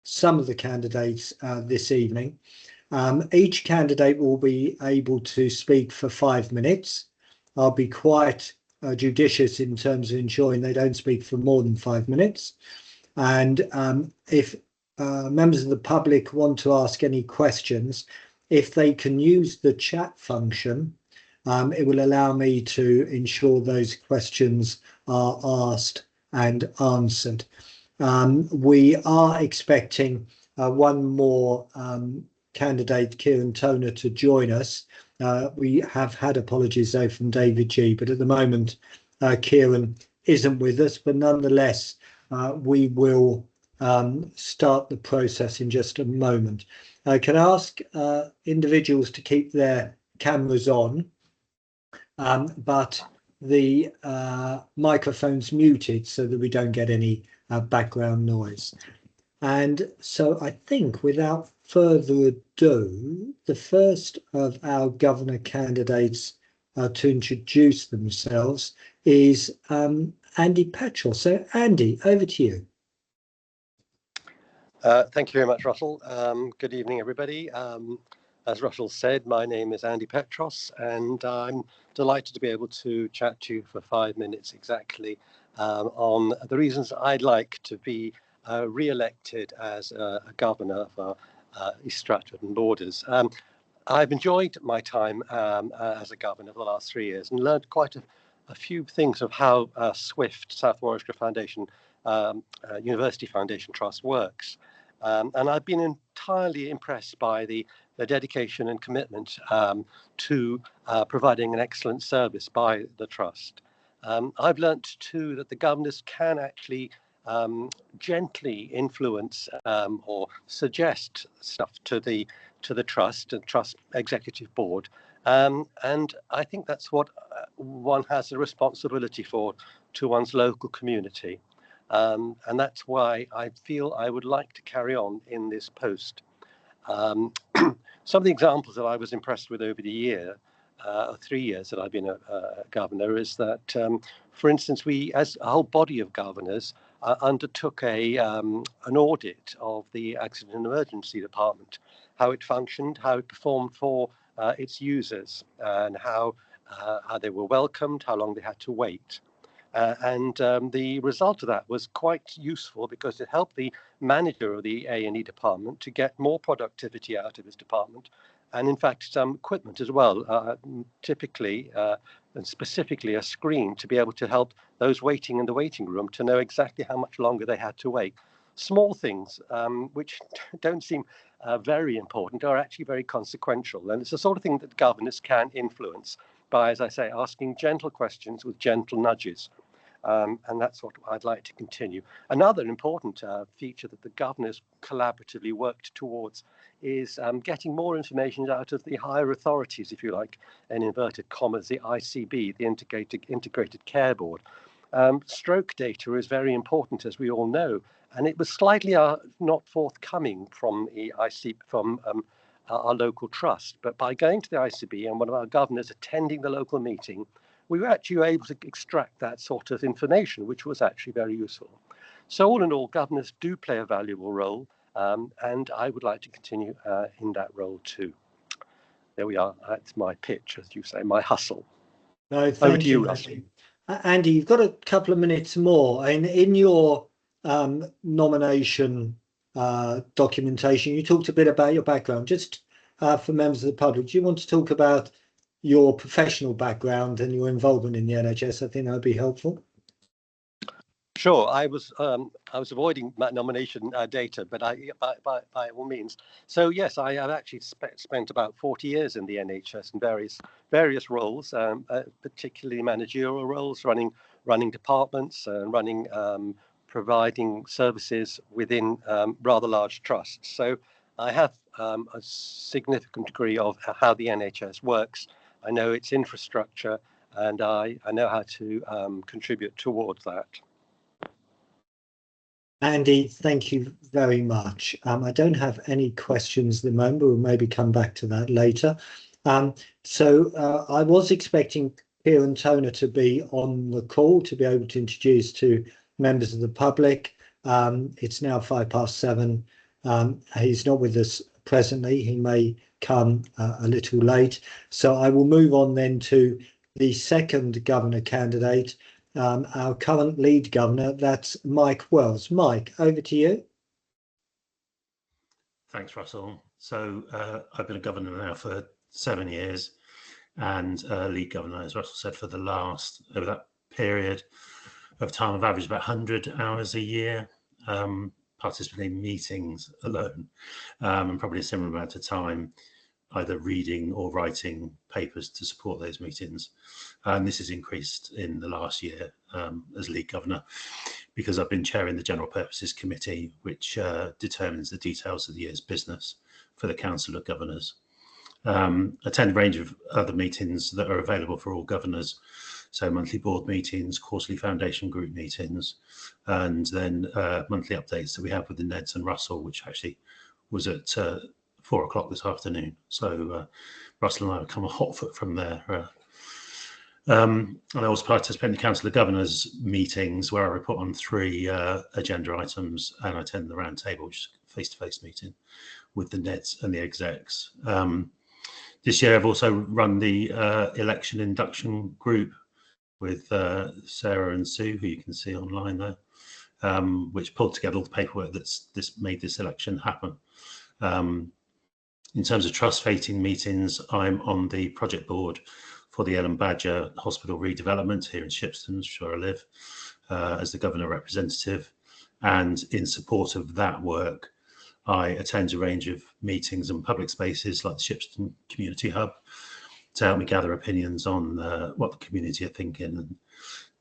some of the candidates this evening. Each candidate will be able to speak for 5 minutes. I'll be quite judicious in terms of ensuring they don't speak for more than 5 minutes. And if members of the public want to ask any questions, if they can use the chat function, it will allow me to ensure those questions are asked and answered. We are expecting one more candidate, Kieran Toner, to join us. We have had apologies though from David G, but at the moment Kieran isn't with us, but nonetheless we will start the process in just a moment. Can I ask individuals to keep their cameras on, but the microphone's muted so that we don't get any background noise. And so I think without further ado, the first of our governor candidates to introduce themselves is Andy Petrel. So Andy, over to you. Thank you very much, Russell. Good evening, everybody. As Russell said, my name is Andy Petros, and I'm delighted to be able to chat to you for 5 minutes exactly on the reasons I'd like to be re-elected as a governor for East Stratford and borders. I've enjoyed my time as a governor for the last 3 years and learned quite a few things of how SWFT, South Warwickshire Foundation, University Foundation Trust works. And I've been entirely impressed by the dedication and commitment to providing an excellent service by the Trust. I've learnt too that the governors can actually gently influence or suggest stuff to the Trust and Trust Executive Board. And I think that's what one has a responsibility for to one's local community. And that's why I feel I would like to carry on in this post. Some of the examples that I was impressed with over the year, 3 years that I've been a governor, is that, for instance, we, as a whole body of governors, undertook an audit of the Accident and Emergency Department, how it functioned, how it performed for its users, and how they were welcomed, how long they had to wait. And the result of that was quite useful because it helped the manager of the A&E department to get more productivity out of his department, and in fact some equipment as well, typically and specifically a screen to be able to help those waiting in the waiting room to know exactly how much longer they had to wait. Small things which don't seem very important are actually very consequential, and it's the sort of thing that governors can influence by, as I say, asking gentle questions with gentle nudges. And that's what I'd like to continue. Another important feature that the governors collaboratively worked towards is getting more information out of the higher authorities, if you like, in inverted commas, the ICB, the Integrated Care Board. Stroke data is very important, as we all know, and it was slightly not forthcoming from the ICB, from our local trust. But by going to the ICB and one of our governors attending the local meeting, we were actually able to extract that sort of information, which was actually very useful. So all in all, governors do play a valuable role, and I would like to continue in that role too. There we are. That's my pitch, as you say, my hustle. No, thank you, Russell. Andy, you've got a couple of minutes more. In your nomination documentation, you talked a bit about your background. Just for members of the public, do you want to talk about your professional background and your involvement in the NHS? I think that would be helpful. Sure, I was avoiding nomination data, but by all means. So yes, I have actually spent about 40 years in the NHS in various roles, particularly managerial roles, running departments and providing services within rather large trusts. So I have a significant degree of how the NHS works. I know its infrastructure, and I know how to contribute towards that. Andy, thank you very much. I don't have any questions at the moment. We'll maybe come back to that later. So I was expecting Kieran Toner to be on the call to be able to introduce to members of the public. It's now 7:05. He's not with us presently. He may come a little late. So I will move on then to the second governor candidate, our current lead governor, that's Mike Wells. Mike, over to you. Thanks, Russell. So I've been a governor now for 7 years and lead governor, as Russell said, for the last, over that period of time, I've averaged about 100 hours a year, participating in meetings alone, and probably a similar amount of time either reading or writing papers to support those meetings. And this has increased in the last year as lead governor, because I've been chairing the General Purposes Committee, which determines the details of the year's business for the Council of Governors. Attend a range of other meetings that are available for all governors, so monthly board meetings, quarterly foundation group meetings, and then monthly updates that we have with the Neds and Russell, which actually was at 4 o'clock this afternoon. So Russell and I have come a hot foot from there. And I also participate in the Council of Governors meetings, where I report on 3 agenda items, and I attend the round table, which is a face-to-face meeting with the Neds and the execs. This year I've also run the election induction group with Sarah and Sue, who you can see online there, which pulled together all the paperwork that's made this election happen. In terms of trust voting meetings, I'm on the project board for the Ellen Badger Hospital redevelopment here in Shipston, which is where I live, as the governor representative. And in support of that work, I attend a range of meetings and public spaces like the Shipston Community Hub to help me gather opinions on what the community are thinking and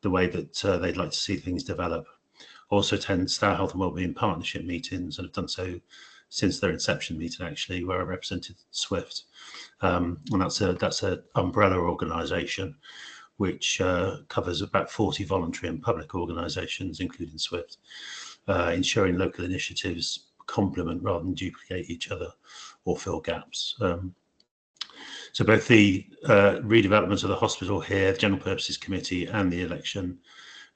the way that they'd like to see things develop. Also attend Star Health and Wellbeing Partnership meetings, and have done so since their inception meeting, actually, where I represented SWFT. And that's an umbrella organisation which covers about 40 voluntary and public organisations, including SWFT, ensuring local initiatives complement rather than duplicate each other or fill gaps. So both the redevelopment of the hospital here, the General Purposes Committee, and the election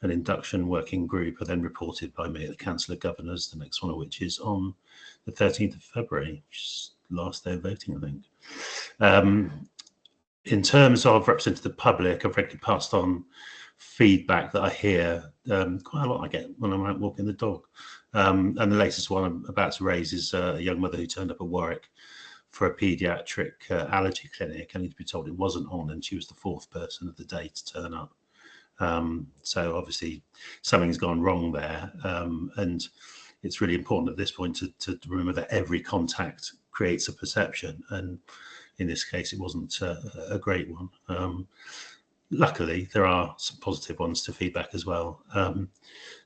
and induction working group are then reported by me at the Council of Governors, the next one of which is on the 13th of February, which is the last day of voting, I think. In terms of representing the public, I've regularly passed on feedback that I hear, quite a lot I get when I'm out walking the dog. And the latest one I'm about to raise is a young mother who turned up at Warwick for a paediatric allergy clinic, only to be told it wasn't on, and she was the 4th person of the day to turn up. So obviously something's gone wrong there, and it's really important at this point to remember that every contact creates a perception, and in this case it wasn't a great one. Luckily there are some positive ones to feedback as well.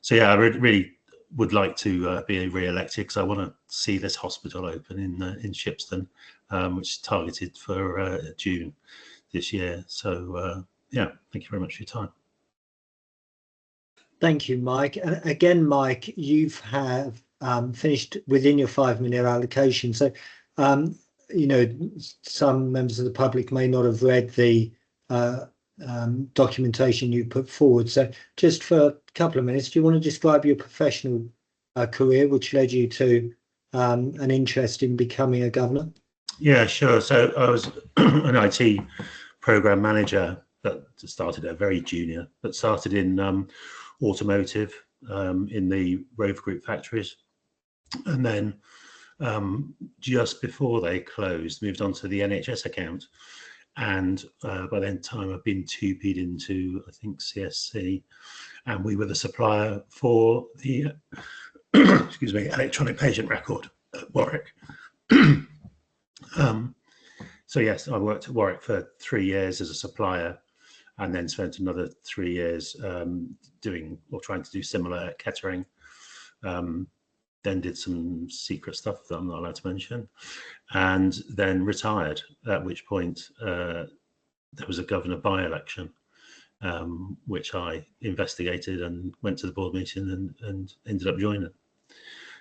So yeah, I really would like to be re-elected, because I want to see this hospital open in Shipston, which is targeted for June this year. So yeah, thank you very much for your time. Thank you, Mike. Again, Mike, you've finished within your 5-minute allocation. So, you know, some members of the public may not have read the documentation you put forward. So just for a couple of minutes, do you want to describe your professional career, which led you to an interest in becoming a governor? Yeah, sure. So I was an IT program manager that started at very junior, but started in automotive in the Rover Group factories, and then just before they closed, moved on to the NHS account. And by then time I've been 2P'd into, I think, CSC, and we were the supplier for the excuse me, electronic patient record at Warwick. So yes, I worked at Warwick for 3 years as a supplier, and then spent another 3 years doing or trying to do similar at Kettering. Then did some secret stuff that I'm not allowed to mention, and then retired, at which point there was a governor by-election, which I investigated and went to the board meeting and ended up joining.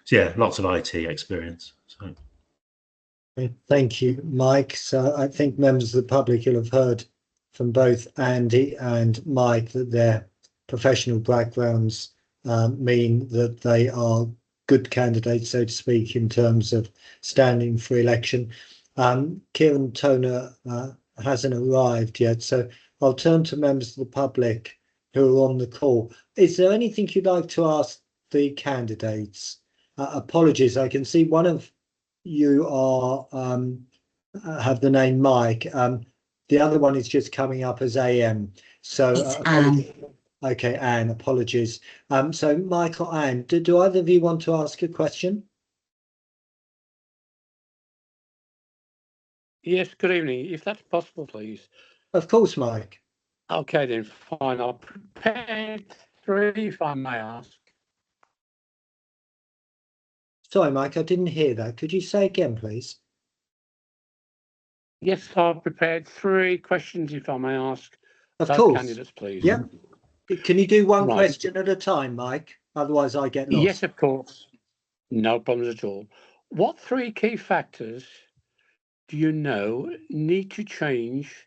So yeah, lots of IT experience. So. Thank you, Mike. So I think members of the public will have heard from both Andy and Mike that their professional backgrounds mean that they are good candidates, so to speak, in terms of standing for election. Kieran Toner hasn't arrived yet, so I'll turn to members of the public who are on the call. Is there anything you'd like to ask the candidates? Apologies, I can see one of you are have the name Mike. The other one is just coming up as AM. So apologies. Okay, Anne, apologies. So Michael, Anne, do either of you want to ask a question? Yes, good evening. If that's possible, please. Of course, Mike. Okay, then fine. I'll prepare 3, if I may ask. Sorry, Mike, I didn't hear that. Could you say again, please? Yes, I've prepared 3 questions, if I may ask. Of both course. candidates, please. Yeah. Can you do one Right. question at a time, Mike? Otherwise, I get lost. Yes, of course. No problems at all. What 3 key factors do you know need to change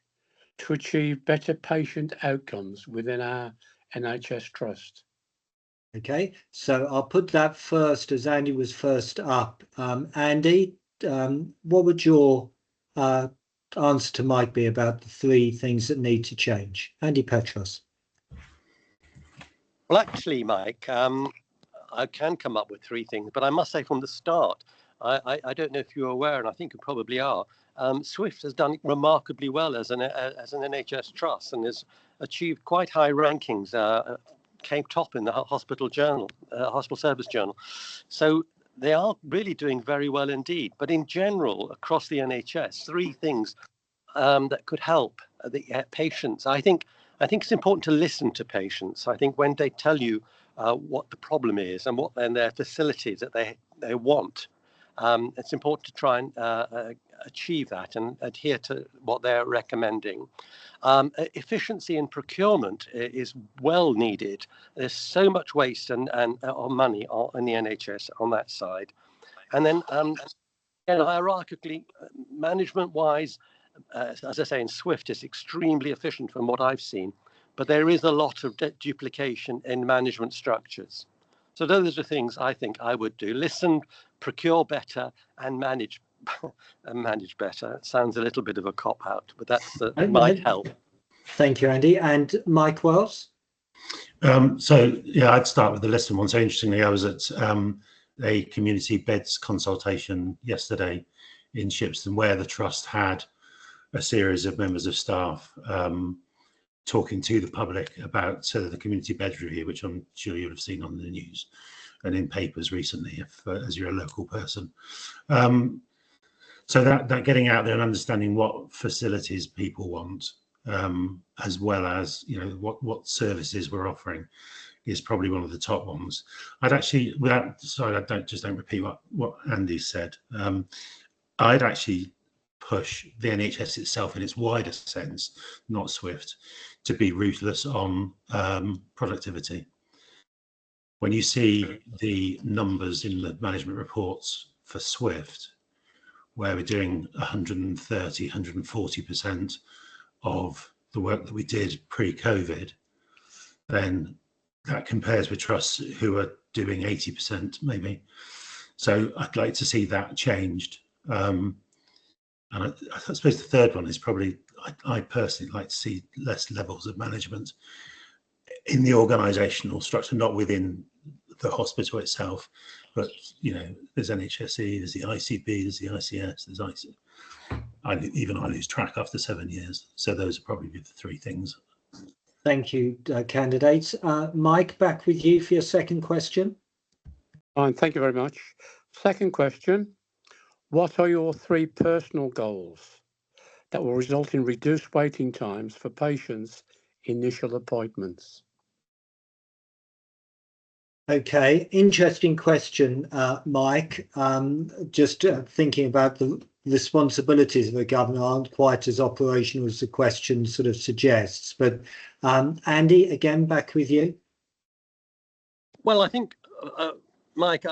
to achieve better patient outcomes within our NHS Trust? Okay, so I'll put that first as Andy was first up. Andy, what would your answer to Mike be about the 3 things that need to change? Andy Petros. Well, actually, Mike, I can come up with 3 things, but I must say from the start, I don't know if you're aware, and I think you probably are, SWFT has done remarkably well as an NHS trust and has achieved quite high rankings, came top in the hospital service journal. So they are really doing very well indeed. But in general, across the NHS, 3 things that could help the patients. I think it's important to listen to patients. I think when they tell you what the problem is and what then their facilities that they want, it's important to try and achieve that and adhere to what they're recommending. Efficiency in procurement is well needed. There's so much waste and on money in the NHS on that side. And then hierarchically, management-wise, as I say, in SWFT is extremely efficient from what I've seen, but there is a lot of duplication in management structures. So those are things I think I would do: listen, procure better, and manage better. It sounds a little bit of a cop-out, but that's might help. Thank you, Andy. And Mike Wells? So yeah, I'd start with the listen one. So interestingly, I was at a community beds consultation yesterday in Shipston, where the trust had a series of members of staff talking to the public about the community bed review, which I'm sure you'll have seen on the news and in papers recently, as you're a local person. So that getting out there and understanding what facilities people want, as well as what services we're offering, is probably one of the top ones. I'd actually, don't repeat what Andy said. I'd actually push the NHS itself in its wider sense, not SWFT, to be ruthless on productivity. When you see the numbers in the management reports for SWFT, where we're doing 130, 140% of the work that we did pre-COVID, then that compares with trusts who are doing 80% maybe. So I'd like to see that changed. And I suppose the third one is probably, I personally like to see less levels of management in the organisational structure, not within the hospital itself, but there's NHSE, there's the ICB, there's the ICS, there's IC. I lose track after 7 years. So those are probably the 3 things. Thank you, candidates. Mike, back with you for your second question. Fine, thank you very much. Second question: what are your 3 personal goals that will result in reduced waiting times for patients' initial appointments? Okay, interesting question, Mike. Just thinking about the responsibilities of the governor aren't quite as operational as the question sort of suggests. But Andy, again, back with you. Well, I think, Mike,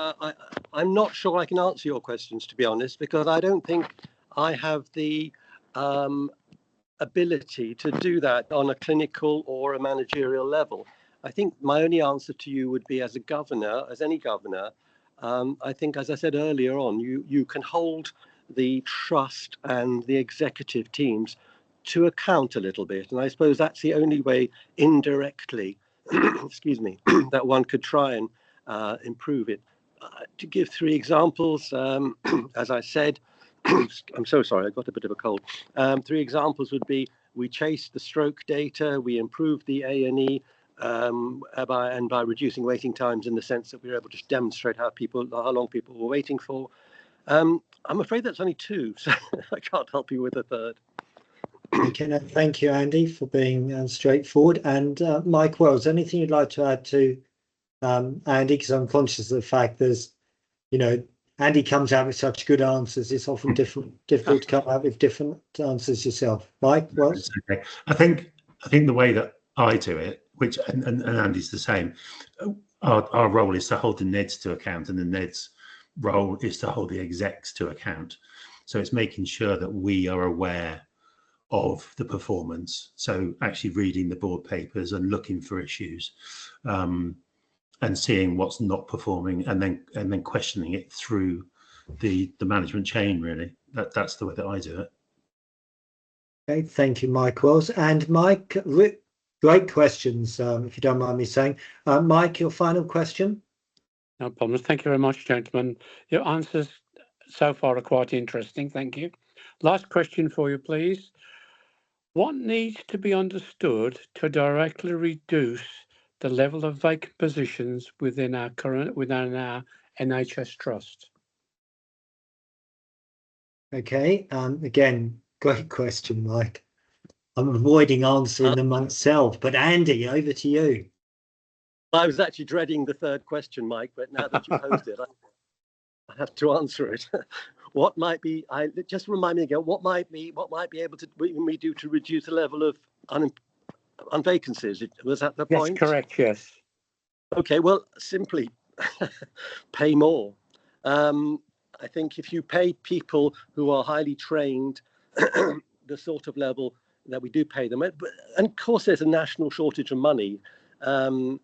I'm not sure I can answer your questions, to be honest, because I don't think I have the ability to do that on a clinical or a managerial level. I think my only answer to you would be, as a governor, as any governor, I think, as I said earlier on, you can hold the trust and the executive teams to account a little bit. And I suppose that's the only way indirectly, excuse me, that one could try and improve it. To give 3 examples, as I said, I'm so sorry, I got a bit of a cold. 3 examples would be: we chased the stroke data, we improved the A&E, by reducing waiting times, in the sense that we were able to demonstrate how long people were waiting for. I'm afraid that's only 2, so I can't help you with a third. Okay, no, thank you, Andy, for being straightforward. And Mike Wells, anything you'd like to add to Andy? Because I'm conscious of the fact there's, Andy comes out with such good answers. It's often difficult to come out with different answers yourself. Mike Wells? Okay. I think the way that I do it, which and Andy's the same, our role is to hold the NEDs to account, and the NEDs' role is to hold the execs to account. So it's making sure that we are aware of the performance. So actually reading the board papers and looking for issues, and seeing what's not performing, and then questioning it through the management chain. Really, that's the way that I do it. Okay, thank you, Mike Wells. And Mike, great questions, if you don't mind me saying. Mike, your final question? No problems. Thank you very much, gentlemen. Your answers so far are quite interesting. Thank you. Last question for you, please. What needs to be understood to directly reduce the level of vacant positions within our NHS Trust? Okay, again, great question, Mike. I'm avoiding answering them myself, but Andy, over to you. I was actually dreading the third question, Mike, but now that you posed it, I have to answer it. What might be? Just remind me again. What might be able to we do to reduce the level of vacancies? Was that the point? Yes, correct. Yes. Okay. Well, simply pay more. I think if you pay people who are highly trained, the sort of level that we do pay them, and of course there's a national shortage of money, but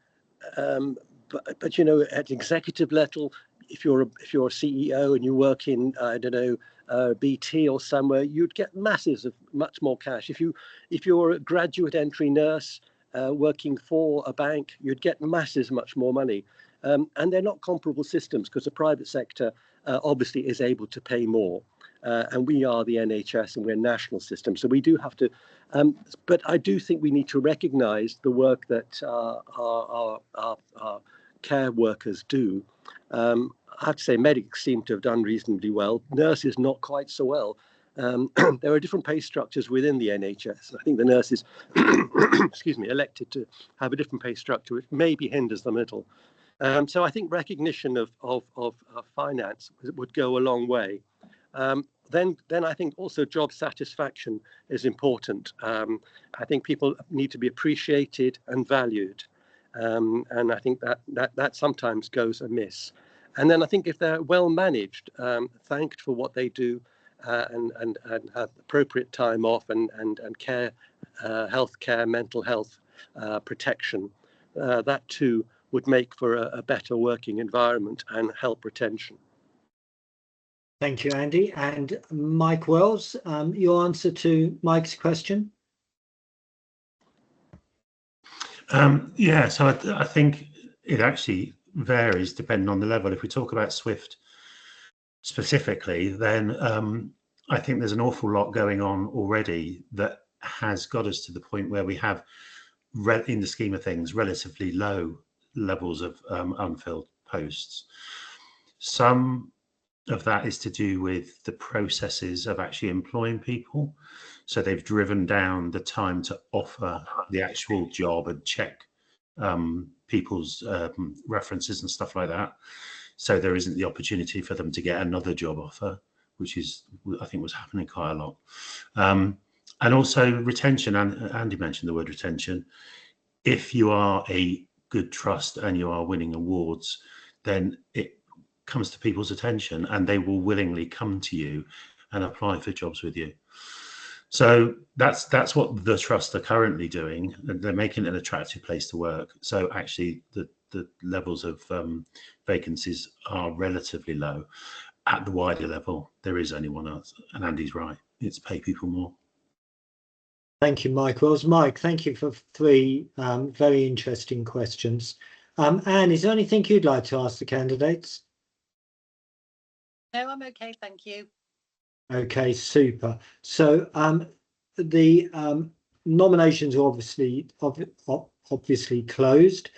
at executive level, if you're a CEO and you work in BT or somewhere, you'd get masses of much more cash. If you're a graduate entry nurse working for a bank, you'd get much more money. And they're not comparable systems, because the private sector obviously is able to pay more. And we are the NHS, and we're a national system. So we do have to, but I do think we need to recognise the work that our care workers do. I have to say medics seem to have done reasonably well. Nurses not quite so well. There are different pay structures within the NHS. I think the nurses, excuse me, elected to have a different pay structure, which maybe hinders them a little. So I think recognition of finance would go a long way. Then I think also job satisfaction is important. I think people need to be appreciated and valued, and I think that sometimes goes amiss. And then I think if they're well managed, thanked for what they do, and have appropriate time off and care, healthcare, mental health protection, that too would make for a better working environment and help retention. Thank you, Andy. And Mike Wells, your answer to Mike's question? Yeah, so I think it actually varies depending on the level. If we talk about SWFT specifically, then I think there's an awful lot going on already that has got us to the point where we have, in the scheme of things, relatively low levels of unfilled posts. Some of that is to do with the processes of actually employing people. So they've driven down the time to offer the actual job and check people's references and stuff like that. So there isn't the opportunity for them to get another job offer, which is, I think, was happening quite a lot. And also retention, and Andy mentioned the word retention. If you are a good trust and you are winning awards, then it comes to people's attention and they will willingly come to you and apply for jobs with you. So that's what the trust are currently doing, and they're making it an attractive place to work. So actually the the levels of vacancies are relatively low. At the wider level, there is only one answer, and Andy's right. It's pay people more. Thank you, Mike. Well, Mike, thank you for 3 very interesting questions. Anne, is there anything you'd like to ask the candidates? No, I'm okay, thank you. Okay, super. So the nominations are obviously closed.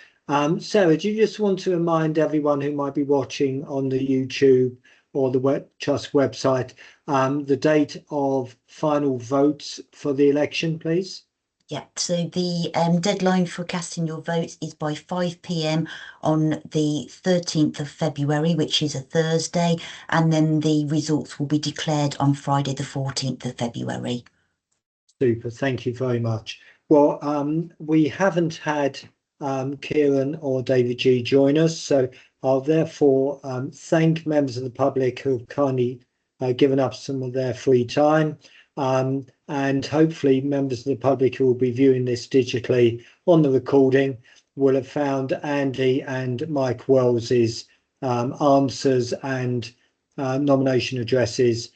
Sarah, do you just want to remind everyone who might be watching on the YouTube or the Trust website the date of final votes for the election, please? Yeah, so the deadline for casting your votes is by 5 p.m. on the 13th of February, which is a Thursday, and then the results will be declared on Friday, the 14th of February. Super, thank you very much. Well, we haven't had Kieran or David G join us, so I'll therefore thank members of the public who have kindly given up some of their free time. And hopefully members of the public who will be viewing this digitally on the recording will have found Andy and Mike Wells's answers and nomination addresses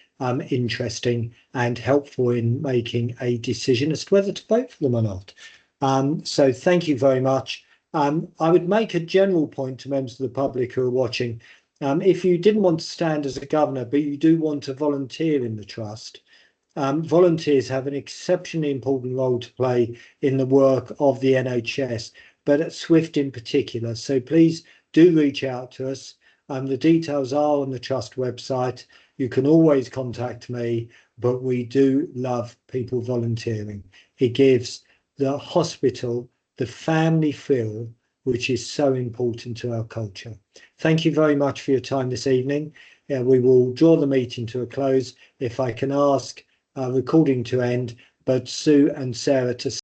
interesting and helpful in making a decision as to whether to vote for them or not. So thank you very much. I would make a general point to members of the public who are watching. If you didn't want to stand as a governor, but you do want to volunteer in the trust, volunteers have an exceptionally important role to play in the work of the NHS, but at SWFT in particular. So please do reach out to us. The details are on the Trust website. You can always contact me, but we do love people volunteering. It gives the hospital the family feel, which is so important to our culture. Thank you very much for your time this evening. We will draw the meeting to a close. If I can ask recording to end, but Sue and Sarah to